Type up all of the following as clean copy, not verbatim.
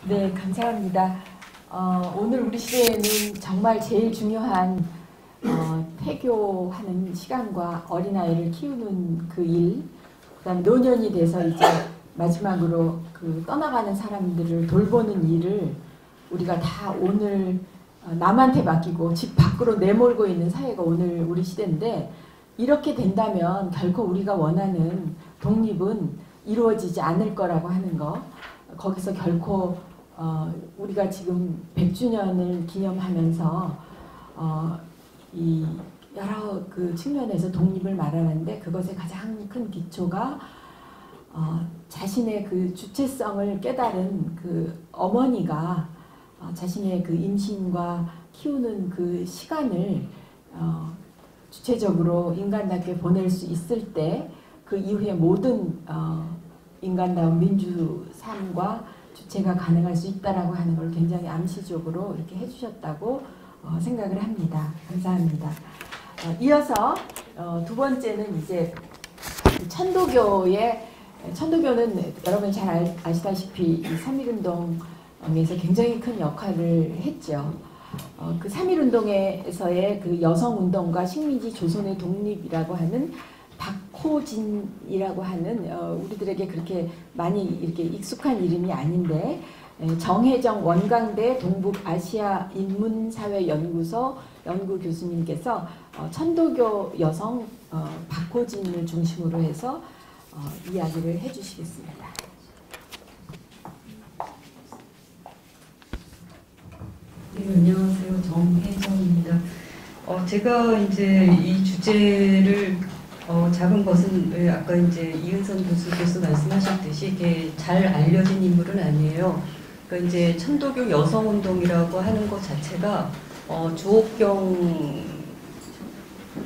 네, 감사합니다. 오늘 우리 시대에는 정말 제일 중요한 태교하는 시간과 어린아이를 키우는 그 일, 그다음에 노년이 돼서 이제 마지막으로 그 떠나가는 사람들을 돌보는 일을 우리가 다 오늘 남한테 맡기고 집 밖으로 내몰고 있는 사회가 오늘 우리 시대인데, 이렇게 된다면 결코 우리가 원하는 독립은 이루어지지 않을 거라고 하는 거, 거기서 결코 우리가 지금 100주년을 기념하면서 이 여러 그 측면에서 독립을 말하는데, 그것의 가장 큰 기초가 자신의 그 주체성을 깨달은 그 어머니가 자신의 그 임신과 키우는 그 시간을 주체적으로 인간답게 보낼 수 있을 때, 그 이후에 모든 인간다운 민주 삶과 주체가 가능할 수 있다라고 하는 걸 굉장히 암시적으로 이렇게 해주셨다고 생각을 합니다. 감사합니다. 이어서 두 번째는 이제 천도교는 여러분이 잘 아시다시피 이 3.1운동에서 굉장히 큰 역할을 했죠. 그 3.1운동에서의 그 여성운동과 식민지 조선의 독립이라고 하는 박호진이라고 하는 우리들에게 그렇게 많이 이렇게 익숙한 이름이 아닌데, 정혜정 원광대 동북아시아 인문사회연구소 연구 교수님께서 천도교 여성 박호진을 중심으로 해서 이야기를 해주시겠습니다. 네, 안녕하세요. 정혜정입니다. 제가 이제 이 주제를 작은 것은 아까 이제 이은선 교수께서 말씀하셨듯이 이게 잘 알려진 인물은 아니에요. 그러니까 이제 천도교 여성운동이라고 하는 것 자체가 주옥경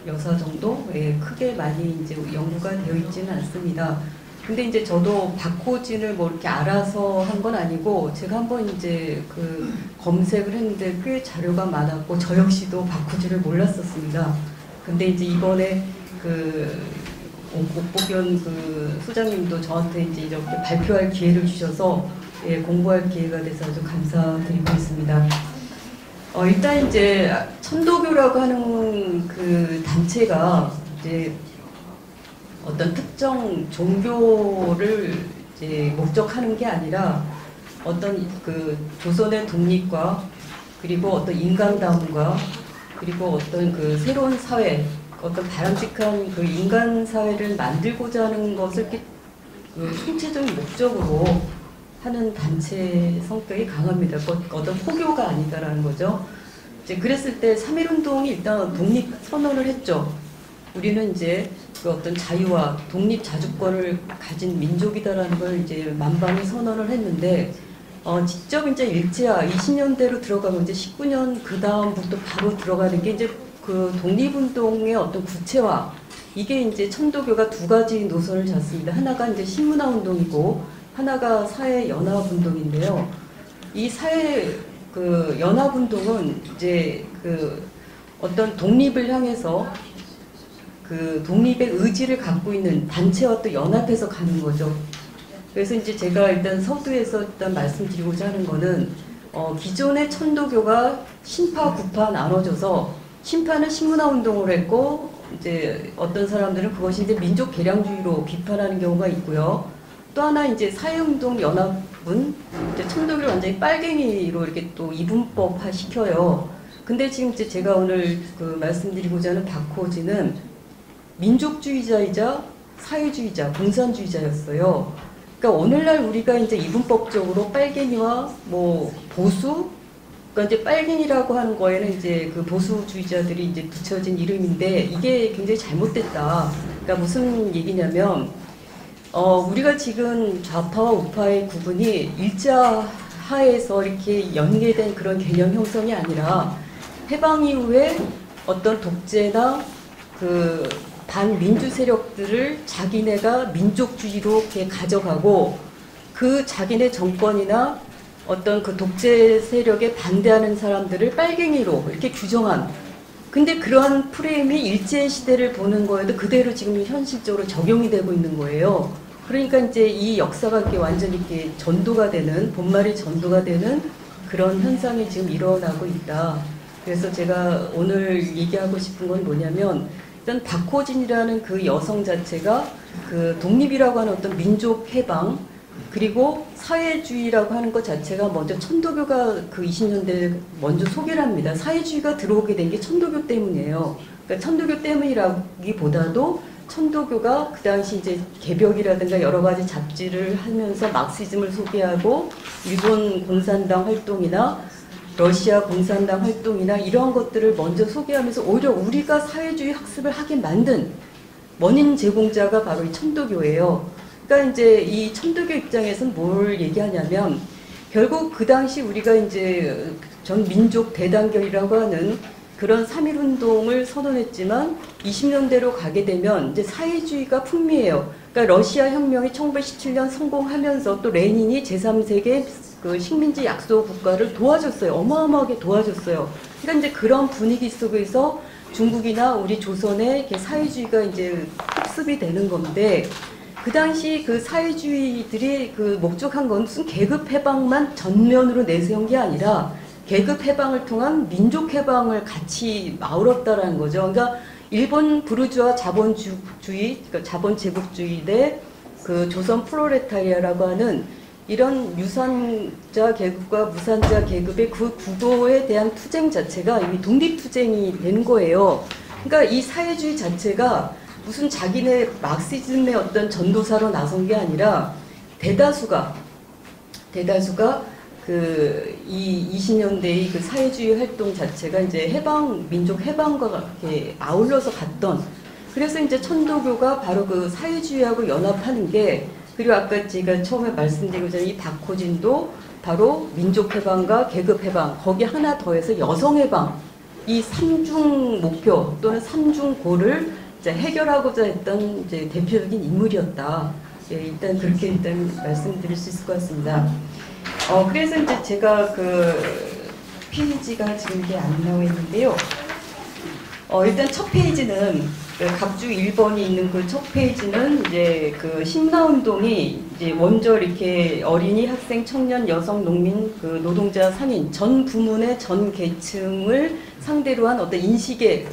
여사 정도 크게 많이 이제 연구가 되어 있지는 않습니다. 근데 이제 저도 박호진을 뭐 이렇게 알아서 한 건 아니고, 제가 한번 이제 그 검색을 했는데 꽤 자료가 많았고, 저 역시도 박호진을 몰랐었습니다. 근데 이제 이번에 그 옥복연 그 소장님도 저한테 이제 이렇게 발표할 기회를 주셔서 공부할 기회가 돼서 아주 감사드리고 있습니다. 일단 이제 천도교라고 하는 그 단체가 이제 어떤 특정 종교를 이제 목적하는 게 아니라 어떤 그 조선의 독립과, 그리고 어떤 인간다움과, 그리고 어떤 그 새로운 사회, 어떤 바람직한 그 인간 사회를 만들고자 하는 것을 그 총체적인 목적으로 하는 단체 성격이 강합니다. 어떤 포교가 아니다라는 거죠. 이제 그랬을 때 3.1운동이 일단 독립 선언을 했죠. 우리는 이제 그 어떤 자유와 독립 자주권을 가진 민족이다라는 걸 이제 만방히 선언을 했는데, 직접 이제 일제화 20년대로 들어가면 이제 19년 그 다음부터 바로 들어가는 게 이제 그 독립운동의 어떤 구체화, 이게 이제 천도교가 두 가지 노선을 잡습니다. 하나가 이제 신문화운동이고 하나가 사회연합운동인데요. 이 사회 그 연합운동은 이제 그 어떤 독립을 향해서 그 독립의 의지를 갖고 있는 단체와 또 연합해서 가는 거죠. 그래서 이제 제가 일단 서두에서 일단 말씀드리고자 하는 거는 기존의 천도교가 신파, 구파 나눠져서, 신파는 신문화운동을 했고, 이제 어떤 사람들은 그것이 이제 민족 개량주의로 비판하는 경우가 있고요. 또 하나 이제 사회운동 연합은 이제 천도교를 완전히 빨갱이로 이렇게 또 이분법화 시켜요. 근데 지금 이제 제가 오늘 그 말씀드리고자 하는 박호진은 민족주의자이자 사회주의자, 공산주의자였어요. 그러니까 오늘날 우리가 이제 이분법적으로 빨갱이와 뭐 보수, 그러니까 이제 빨갱이라고 하는 거에는 이제 그 보수주의자들이 이제 붙여진 이름인데, 이게 굉장히 잘못됐다. 그러니까 무슨 얘기냐면, 우리가 지금 좌파와 우파의 구분이 일자하에서 이렇게 연계된 그런 개념 형성이 아니라, 해방 이후에 어떤 독재나 그 반민주 세력들을 자기네가 민족주의로 이렇게 가져가고, 그 자기네 정권이나 어떤 그 독재 세력에 반대하는 사람들을 빨갱이로 이렇게 규정한, 근데 그러한 프레임이 일제 시대를 보는 거에도 그대로 지금 현실적으로 적용이 되고 있는 거예요. 그러니까 이제 이 역사가 이렇게 완전히 이렇게 전도가 되는, 본말이 전도가 되는 그런 현상이 지금 일어나고 있다. 그래서 제가 오늘 얘기하고 싶은 건 뭐냐면, 일단 박호진이라는 그 여성 자체가 그 독립이라고 하는 어떤 민족 해방, 그리고 사회주의라고 하는 것 자체가 먼저 천도교가 그 20년대에 먼저 소개를 합니다. 사회주의가 들어오게 된 게 천도교 때문이에요. 그러니까 천도교 때문이라기보다도 천도교가 그 당시 이제 개벽이라든가 여러 가지 잡지를 하면서 막시즘을 소개하고 일본 공산당 활동이나 러시아 공산당 활동이나 이러한 것들을 먼저 소개하면서 오히려 우리가 사회주의 학습을 하게 만든 원인 제공자가 바로 이 천도교예요. 그러니까 이제 이 천도교 입장에서는 뭘 얘기하냐면 결국 그 당시 우리가 이제 전 민족 대단결이라고 하는 그런 3.1운동을 선언했지만 20년대로 가게 되면 이제 사회주의가 풍미해요. 그러니까 러시아 혁명이 1917년 성공하면서 또 레닌이 제3세계 그 식민지 약소 국가를 도와줬어요. 어마어마하게 도와줬어요. 그러니까 이제 그런 분위기 속에서 중국이나 우리 조선의 이렇게 사회주의가 이제 흡습이 되는 건데 그 당시 그 사회주의들이 그 목적한 건 무슨 계급 해방만 전면으로 내세운 게 아니라 계급 해방을 통한 민족 해방을 같이 아우렀다라는 거죠. 그러니까 일본 부르주아 자본주의, 그러니까 자본 제국주의 대 그 조선 프롤레타리아라고 하는 이런 유산자 계급과 무산자 계급의 그 구도에 대한 투쟁 자체가 이미 독립투쟁이 된 거예요. 그러니까 이 사회주의 자체가 무슨 자기네 막시즘의 어떤 전도사로 나선 게 아니라 대다수가 이 20년대의 그 사회주의 활동 자체가 이제 해방, 민족 해방과 이렇게 아울러서 갔던, 그래서 이제 천도교가 바로 그 사회주의하고 연합하는 게, 그리고 아까 제가 처음에 말씀드리고 전에 이 박호진도 바로 민족 해방과 계급 해방, 거기 하나 더해서 여성 해방, 이 삼중 목표 또는 삼중고를 이제 해결하고자 했던 이제 대표적인 인물이었다. 예, 일단 그렇게 일단 말씀드릴 수 있을 것 같습니다. 그래서 이제 제가 그 페이지가 지금 이게 안 나와 있는데요. 일단 첫 페이지는 그 갑주 1번이 있는 그 첫 페이지는 이제 그 신라운동이 이제 먼저 이렇게 어린이, 학생, 청년, 여성, 농민, 그 노동자, 상인 전 부문의 전 계층을 상대로 한 어떤 인식의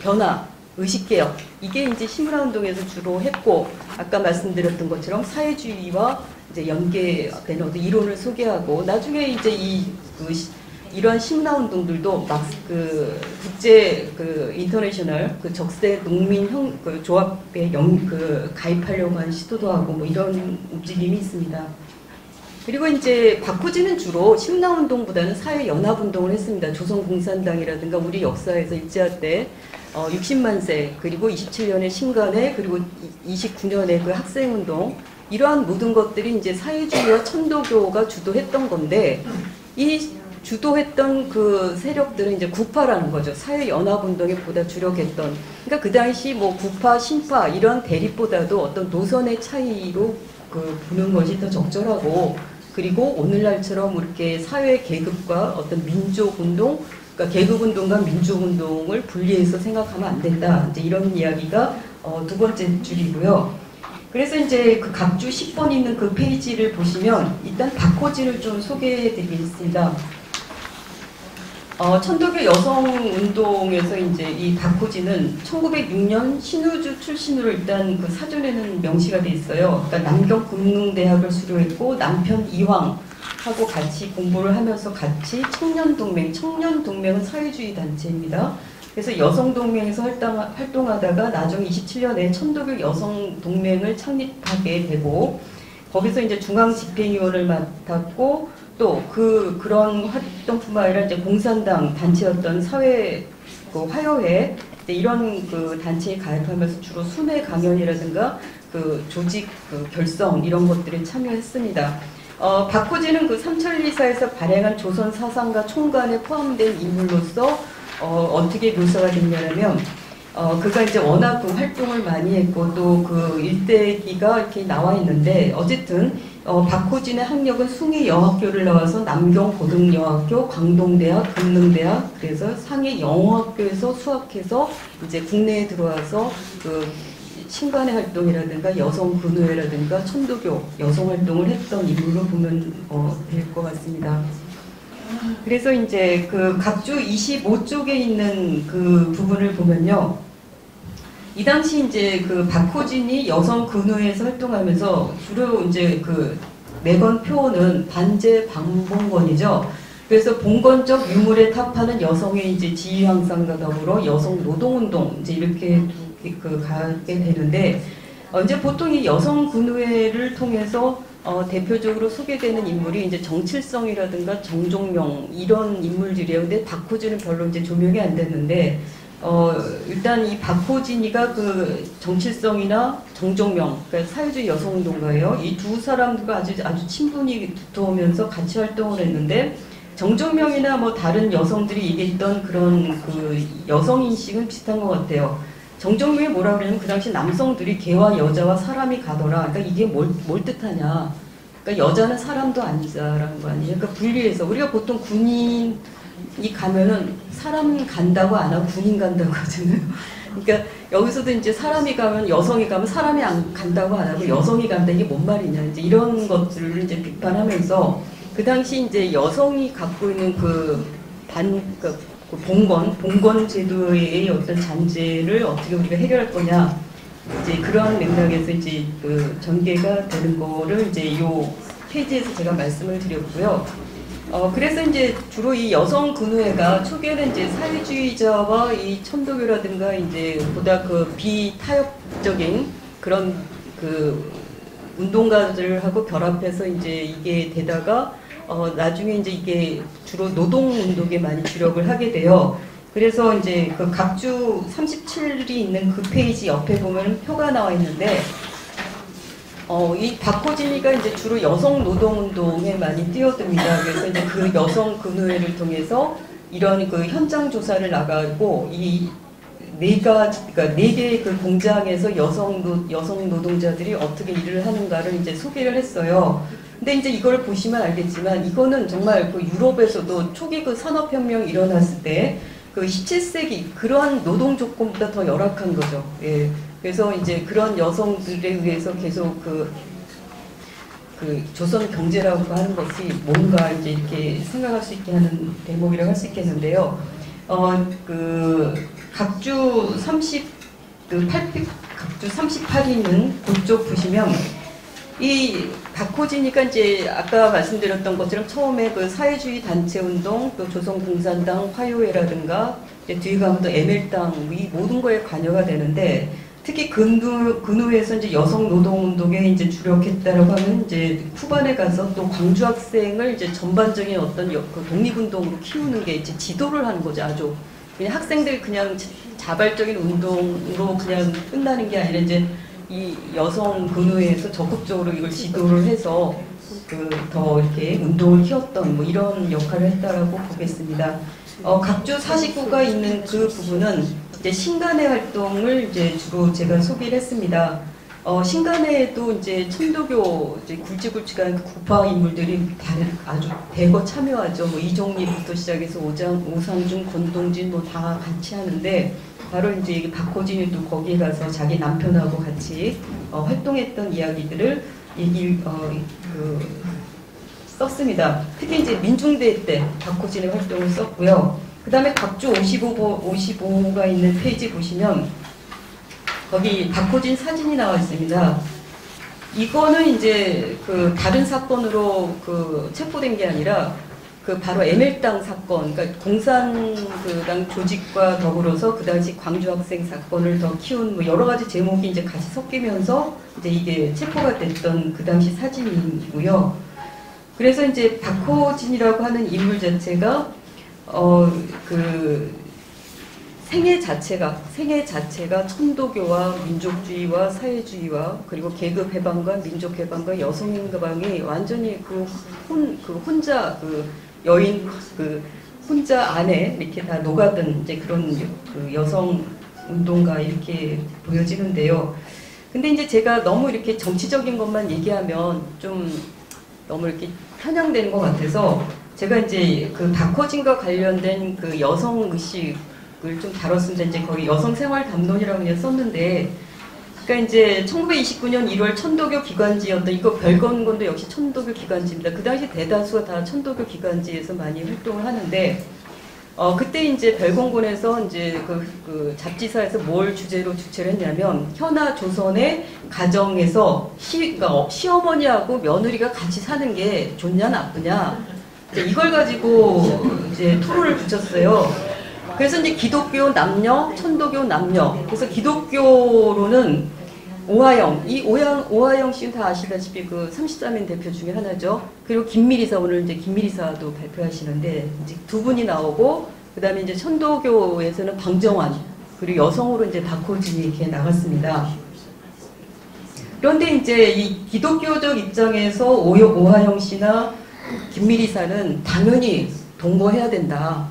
변화, 의식개혁, 이게 이제 신라운동에서 주로 했고, 아까 말씀드렸던 것처럼 사회주의와 이제 연계된 어떤 이론을 소개하고, 나중에 이제 이러한 신라운동들도 막 그 국제 그 인터내셔널 그 적세 농민 그 조합에 가입하려고 하는 시도도 하고 뭐 이런 움직임이 있습니다. 그리고 이제 박호진은 주로 신라운동보다는 사회연합운동을 했습니다. 조선공산당이라든가 우리 역사에서 일제할 때 60만 세, 그리고 27년의 신간회, 그리고 29년의 그 학생운동, 이러한 모든 것들이 이제 사회주의와 천도교가 주도했던 건데, 이 주도했던 그 세력들은 이제 구파라는 거죠. 사회연합운동에 보다 주력했던. 그러니까 그 당시 뭐 구파, 신파 이런 대립보다도 어떤 노선의 차이로 그 보는 것이 더 적절하고, 그리고 오늘날처럼 이렇게 사회 계급과 어떤 민족운동, 그러니까 계급운동과 민족운동을 분리해서 생각하면 안 된다. 이제 이런 이야기가 두 번째 줄이고요. 그래서 이제 그 갑주 10번 있는 그 페이지를 보시면 일단 박호진을 좀 소개해 드리겠습니다. 천도교 여성운동에서 이제 이 박호진은 1906년 신우주 출신으로 일단 그 사전에는 명시가 돼 있어요. 그러니까 남경국능대학을 수료했고 남편 이황하고 같이 공부를 하면서 같이 청년동맹은 사회주의 단체입니다. 그래서 여성동맹에서 활동하다가 나중에 27년에 천도교 여성동맹을 창립하게 되고, 거기서 이제 중앙집행위원을 맡았고, 또 그런 활동뿐만 아니라 이제 공산당 단체였던 사회 화요회 이런 그 단체에 가입하면서 주로 순회 강연이라든가 그 조직 결성 이런 것들에 참여했습니다. 박호진은 그 삼천리사에서 발행한 조선 사상가 총관에 포함된 인물로서 어떻게 묘사가 됐냐면, 그가 이제 워낙 그 활동을 많이 했고 또 그 일대기가 이렇게 나와 있는데, 어쨌든 박호진의 학력은 숭의 여학교를 나와서 남경 고등여학교, 광동대학, 금능대학, 그래서 상해 영어학교에서 수학해서 이제 국내에 들어와서 그 신간의 활동이라든가 여성 근우회라든가 천도교 여성 활동을 했던 인물로 보면 될 것 같습니다. 그래서 이제 그 각주 25쪽에 있는 그 부분을 보면요. 이 당시 이제 그 박호진이 여성 근우회에서 활동하면서 주로 이제 그 매건 표어는 반제 방봉건이죠. 그래서 봉건적 유물에 탑하는 여성의 이제 지위 향상과 더불어 여성 노동운동 이제 이렇게 가게 되는데 이제 보통 이 여성 근우회를 통해서 대표적으로 소개되는 인물이 이제 정칠성이라든가 정종명 이런 인물들이에요. 근데 박호진은 별로 이제 조명이 안 됐는데 일단 이 박호진이가 그 정칠성이나 정종명, 그러니까 사회주의 여성운동가예요. 이 두 사람들과 아주 친분이 두터우면서 같이 활동을 했는데 정종명이나 뭐 다른 여성들이 얘기했던 그런 그 여성 인식은 비슷한 것 같아요. 정종명이 뭐라 그러냐면 그 당시 남성들이 개와 여자와 사람이 가더라. 그러니까 이게 뭘 뜻하냐? 그러니까 여자는 사람도 아니다라는 거 아니에요. 그러니까 분리해서 우리가 보통 군인이 가면은 사람 간다고 안 하고 군인 간다고 하잖아요. 그러니까 여기서도 이제 사람이 가면 여성이 가면 사람이 안 간다고 안 하고 여성이 간다 이게 뭔 말이냐 이제 이런 것들을 이제 비판하면서 그 당시 이제 여성이 갖고 있는 그 봉건 제도의 어떤 잔재를 어떻게 우리가 해결할 거냐 이제 그러한 맥락에서 이제 그 전개가 되는 거를 이제 요 페이지에서 제가 말씀을 드렸고요. 그래서 이제 주로 이 여성 근우회가 초기에는 이제 사회주의자와 이 천도교라든가 이제 보다 그 비타협적인 그런 그 운동가들하고 결합해서 이제 이게 되다가 나중에 이제 이게 주로 노동운동에 많이 주력을 하게 돼요. 그래서 이제 그 각주 37이 있는 그 페이지 옆에 보면 표가 나와 있는데, 이 박호진이가 이제 주로 여성 노동운동에 많이 뛰어듭니다. 그래서 이제 그 여성 근우회를 통해서 이런 그 현장 조사를 나가고 이 그러니까 네 개의 그 공장에서 여성 노동자들이 어떻게 일을 하는가를 이제 소개를 했어요. 근데 이제 이걸 보시면 알겠지만 이거는 정말 그 유럽에서도 초기 그 산업혁명 일어났을 때 그 17세기 그러한 노동 조건보다 더 열악한 거죠. 예. 그래서 이제 그런 여성들에 의해서 계속 그 조선 경제라고 하는 것이 뭔가 이제 이렇게 생각할 수 있게 하는 대목이라고 할 수 있겠는데요. 각주 38이 있는 그쪽 보시면 이 박호진이가 이제 아까 말씀드렸던 것처럼 처음에 그 사회주의 단체 운동, 또 조선공산당 화요회라든가 이제 뒤에 가면 또 ML당 이 모든 거에 관여가 되는데 특히 근우에서 이제 여성 노동 운동에 이제 주력했다라고 하면 이제 후반에 가서 또 광주 학생을 이제 전반적인 어떤 그 독립운동으로 키우는 게 이제 지도를 하는 거죠. 아주 그냥 학생들 그냥 자발적인 운동으로 그냥 끝나는 게 아니라 이제 이 여성 근우회에서 적극적으로 이걸 지도를 해서 더 이렇게 운동을 키웠던 뭐 이런 역할을 했다라고 보겠습니다. 각주 49가 있는 그 부분은 이제 신간의 활동을 이제 주로 제가 소개를 했습니다. 신간에도 이제 천도교 이제 굵직굵직한 그 구파 인물들이 아주 대거 참여하죠. 뭐 이종리부터 시작해서 오상준, 권동진 뭐 다 같이 하는데 바로 이제 박호진이 또 거기에 가서 자기 남편하고 같이 활동했던 이야기들을 썼습니다. 특히 이제 민중대회 때 박호진의 활동을 썼고요. 그 다음에 각주 55가 있는 페이지 보시면 거기 박호진 사진이 나와 있습니다. 이거는 이제 그 다른 사건으로 그 체포된 게 아니라 그 바로 ML당 사건, 그러니까 공산당 조직과 더불어서 그 당시 광주 학생 사건을 더 키운 뭐 여러 가지 제목이 이제 같이 섞이면서 이제 이게 체포가 됐던 그 당시 사진이고요. 그래서 이제 박호진이라고 하는 인물 자체가 생애 자체가 천도교와 민족주의와 사회주의와 그리고 계급 해방과 민족 해방과 여성 해방이 완전히 혼자 여인 혼자 안에 이렇게 다 녹아든 이제 그런 그 여성 운동가 이렇게 보여지는데요. 근데 이제 제가 너무 이렇게 정치적인 것만 얘기하면 좀 너무 이렇게 편향되는 것 같아서 제가 이제 그 박호진과 관련된 그 여성 의식을 좀 다뤘습니다. 이제 거기 여성 생활 담론이라고 그냥 썼는데 그러니까 이제 1929년 1월 천도교 기관지였던 이거 별건곤도 역시 천도교 기관지입니다. 그 당시 대다수가 다 천도교 기관지에서 많이 활동을 하는데 그때 이제 별건곤에서 이제 그 잡지사에서 뭘 주제로 주최를 했냐면 현아 조선의 가정에서 그러니까 시어머니하고 며느리가 같이 사는 게 좋냐 나쁘냐 이걸 가지고 이제 토론을 붙였어요. 그래서 이제 기독교 남녀, 천도교 남녀. 그래서 기독교로는 오하영, 오하영 씨는 다 아시다시피 그 33인 대표 중에 하나죠. 그리고 김미리사, 오늘 이제 김미리사도 발표하시는데 이제 두 분이 나오고, 그 다음에 이제 천도교에서는 방정환, 그리고 여성으로 이제 박호진이 이렇게 나갔습니다. 그런데 이제 이 기독교적 입장에서 오하영 씨나 김미리사는 당연히 동거해야 된다.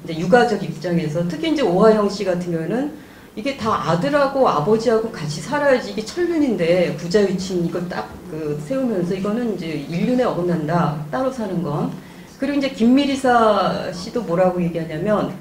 이제 육아적 입장에서 특히 이제 오하영 씨 같은 경우는 이게 다 아들하고 아버지하고 같이 살아야지 이게 천륜인데 부자유친 이걸 딱 세우면서 이거는 이제 인륜에 어긋난다 따로 사는 건. 그리고 이제 김미리사 씨도 뭐라고 얘기하냐면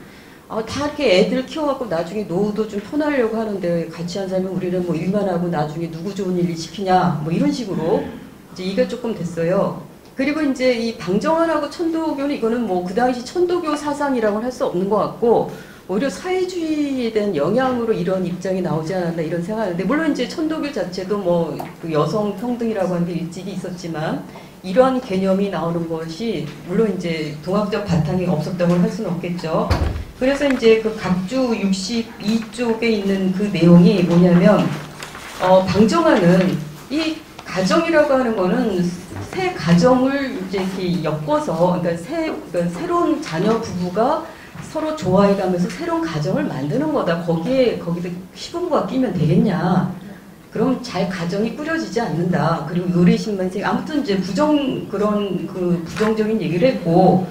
다 이렇게 애들 키워갖고 나중에 노후도 좀 편하려고 하는데 같이 한 사람은 우리는 뭐 일만 하고 나중에 누구 좋은 일 시키냐 뭐 이런 식으로 이제 이게 조금 됐어요. 그리고 이제 이 방정환하고 천도교는 이거는 뭐 그 당시 천도교 사상이라고는 할 수 없는 것 같고 오히려 사회주의에 대한 영향으로 이런 입장이 나오지 않았나 이런 생각하는데 물론 이제 천도교 자체도 뭐 그 여성 평등이라고 하는 게 일찍이 있었지만 이런 개념이 나오는 것이 물론 이제 동학적 바탕이 없었다고 할 수는 없겠죠. 그래서 이제 그 각주 62쪽에 있는 그 내용이 뭐냐면 방정환은 이 가정이라고 하는 거는 새 가정을 이제 이렇게 엮어서 그러니까 새로운 자녀 부부가 서로 좋아해가면서 새로운 가정을 만드는 거다. 거기다 시부모가 끼면 되겠냐? 그럼 잘 가정이 꾸려지지 않는다. 그리고 의례심만생 아무튼 이제 그런 부정적인 얘기를 했고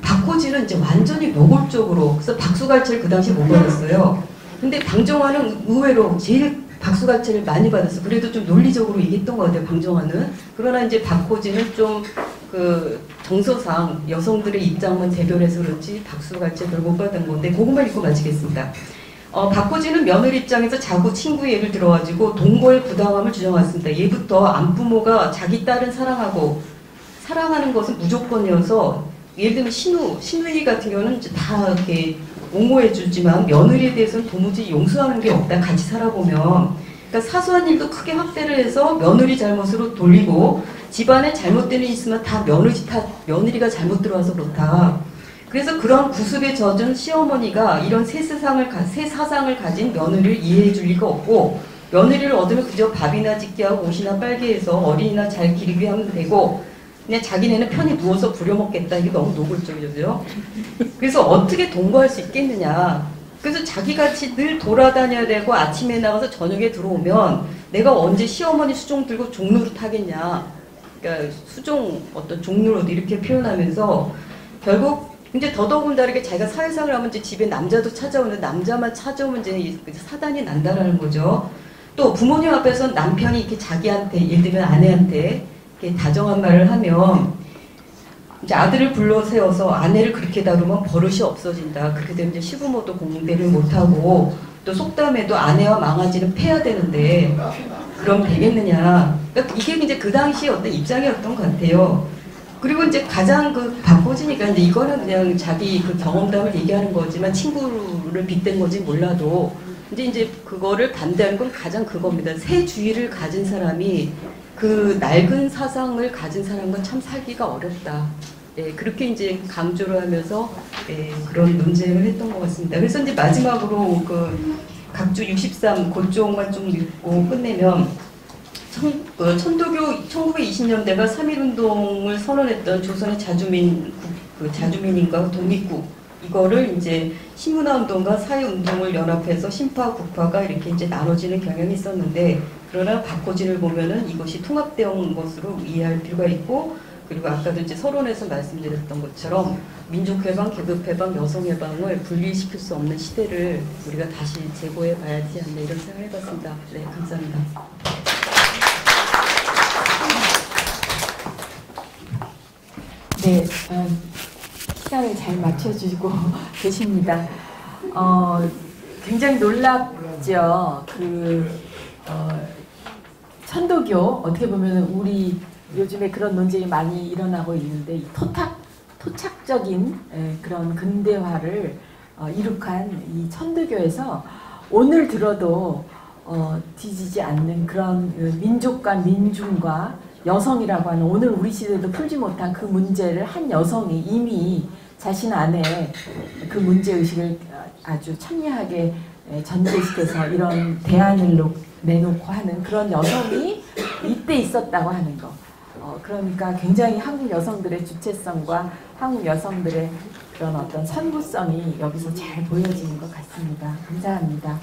박호진은 이제 완전히 노골적으로 그래서 박수갈채를 그 당시에 못 받았어요. 근데 방정환은 의외로 제일 박수갈채를 많이 받았어. 그래도 좀 논리적으로 얘기했던 것 같아요, 방정환은. 그러나 이제 박호진은 좀 정서상 여성들의 입장만 대변해서 그렇지 박수갈채 별 못 받은 건데 그것만 읽고 마치겠습니다. 박호진은 며느리 입장에서 자꾸 친구의 예를 들어가지고 동거의 부당함을 주장했습니다. 예부터 안부모가 자기 딸을 사랑하는 것은 무조건이어서 예를 들면 신우이 같은 경우는 다 이렇게 옹호해주지만 며느리에 대해서는 도무지 용서하는 게 없다. 같이 살아보면. 그러니까 사소한 일도 크게 확대를 해서 며느리 잘못으로 돌리고 집안에 잘못된 일이 있으면 다 며느리가 잘못 들어와서 그렇다. 그래서 그런 구습에 젖은 시어머니가 이런 새 사상을 가진 며느리를 이해해 줄 리가 없고 며느리를 얻으면 그저 밥이나 짓게 하고 옷이나 빨게 해서 어린이나 잘 기르게 하면 되고 그냥 자기네는 편히 누워서 부려먹겠다. 이게 너무 노골적이죠. 그래서 어떻게 동거할 수 있겠느냐. 그래서 자기같이 늘 돌아다녀야 되고 아침에 나가서 저녁에 들어오면 내가 언제 시어머니 수종 들고 종로로 타겠냐. 그러니까 수종 어떤 종로로 이렇게 표현하면서 결국 이제 더더군다르게 자기가 사회생활을 하면 이제 집에 남자도 찾아오는데 남자만 찾아오면 이제 사단이 난다라는 거죠. 또 부모님 앞에서 남편이 이렇게 자기한테 예를 들면 아내한테 이렇게 다정한 말을 하면 이제 아들을 불러 세워서 아내를 그렇게 다루면 버릇이 없어진다. 그렇게 되면 이제 시부모도 공대를 못하고 또 속담에도 아내와 망아지는 패야 되는데 그럼 되겠느냐. 그러니까 이게 이제 그 당시의 어떤 입장이었던 것 같아요. 그리고 이제 가장 바꿔지니까 이제 이거는 그냥 자기 경험담을 얘기하는 거지만 친구를 빗댄 건지 몰라도 이제 그거를 반대하는 건 가장 그겁니다. 새 주의를 가진 사람이 그 낡은 사상을 가진 사람과 참 살기가 어렵다. 예, 그렇게 이제 강조를 하면서 그런 논쟁을 했던 것 같습니다. 그래서 이제 마지막으로 각주 63 그쪽만 좀 읽고 끝내면 천도교 1920년대가 3.1운동을 선언했던 조선의 자주민인과 독립국 이거를 이제 신문화운동과 사회운동을 연합해서 신파, 국파가 이렇게 이제 나눠지는 경향이 있었는데 그러나 박호진을 보면은 이것이 통합된 것으로 이해할 필요가 있고 그리고 아까도 이제 서론에서 말씀드렸던 것처럼 민족해방, 계급해방, 여성해방을 분리시킬 수 없는 시대를 우리가 다시 재고해 봐야지 않나 이런 생각을 해봤습니다. 네, 감사합니다. 네, 시간을 잘 맞춰주고 계십니다. 굉장히 놀랍죠. 천도교 어떻게 보면 우리 요즘에 그런 논쟁이 많이 일어나고 있는데 이 토착적인 그런 근대화를 이룩한 이 천도교에서 오늘 들어도 뒤지지 않는 그런 민족과 민중과 여성이라고 하는 오늘 우리 시대도 풀지 못한 그 문제를 한 여성이 이미 자신 안에 그 문제의식을 아주 청량하게 전개시켜서 이런 대안을 내놓고 하는 그런 여성이 이때 있었다고 하는 거. 그러니까 굉장히 한국 여성들의 주체성과 한국 여성들의 그런 어떤 선구성이 여기서 잘 보여지는 것 같습니다. 감사합니다.